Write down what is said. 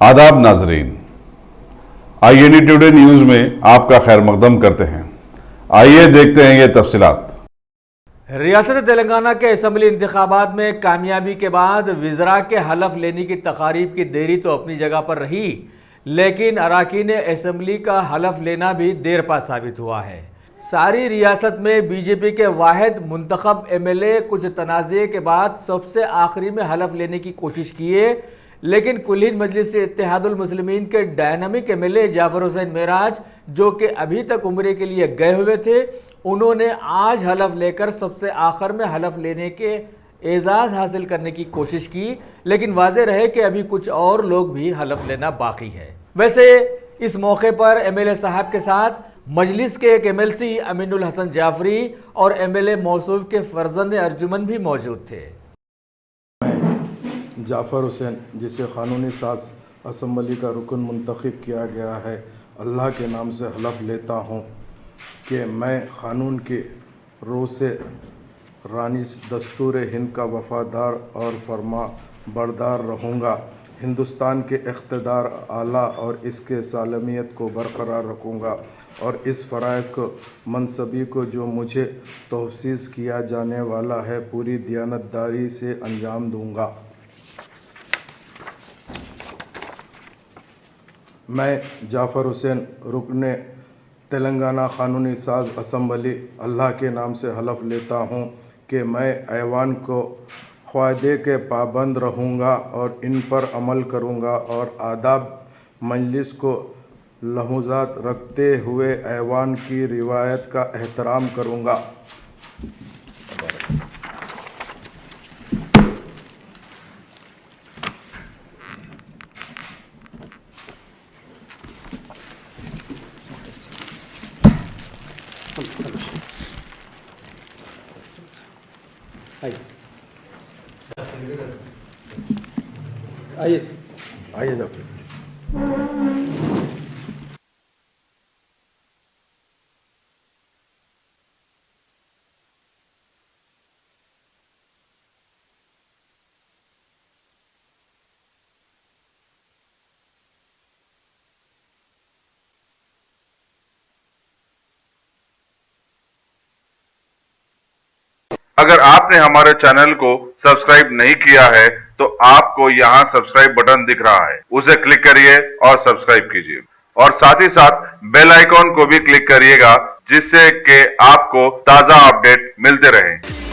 आदाब नाजरीन, INE today news में आपका खैर मकदम करते हैं। आइए देखते हैं ये तफसीलात। रियासत तेलंगाना के असम्बली इंतखाबात में कामयाबी के बाद वज़रा के हलफ लेने की तकारीब की देरी तो अपनी जगह पर रही, लेकिन अरकान असम्बली का हलफ लेना भी देर पा साबित हुआ है। सारी रियासत में बीजेपी के वाहिद मुंतखब MLA कुछ तनाज़े के बाद सबसे आखिरी में हलफ लेने की कोशिश किए, लेकिन कुल मजलिस इत्तेहादुल मुस्लिमीन के डायनामिक MLA जाफर हुसैन मेराज, जो कि अभी तक उम्रे के लिए गए हुए थे, उन्होंने आज हलफ लेकर सबसे आखिर में हलफ लेने के एजाज़ हासिल करने की कोशिश की, लेकिन वाज़ेह रहे कि अभी कुछ और लोग भी हलफ लेना बाकी है। वैसे इस मौके पर MLA साहब के साथ मजलिस के एक MLC अमीनुल हसन जाफरी और MLA मौसूफ के फर्जंद अर्जुमन भी मौजूद थे। जाफ़र हुसैन, जिसे क़ानूनी साज असम्बली का रुकन मुंतखब किया गया है, अल्लाह के नाम से हलफ लेता हूँ कि मैं क़ानून के रो से रानी दस्तूर हिंद का वफ़ादार और फरमा बरदार रहूँगा, हिंदुस्तान के इक़्तिदार आला और इसके सालमियत को बरकरार रखूँगा और इस फ़राइज़ को मनसबी को जो मुझे तौसीस किया जाने वाला है पूरी दियानतदारी से अंजाम दूँगा। मैं जाफ़र हुसैन रुकने तेलंगाना क़ानूनी साज असम्बली अल्लाह के नाम से हलफ लेता हूँ कि मैं ऐवान को क़ायदे के पाबंद रहूँगा और इन पर अमल करूँगा और आदाब मजलिस को लहुज़ात रखते हुए ऐवान की रिवायत का एहतराम करूँगा। आइए डॉक्टर। अगर आपने हमारे चैनल को सब्सक्राइब नहीं किया है तो आपको यहाँ सब्सक्राइब बटन दिख रहा है, उसे क्लिक करिए और सब्सक्राइब कीजिए और साथ ही साथ बेल आइकॉन को भी क्लिक करिएगा, जिससे कि आपको ताजा अपडेट मिलते रहें।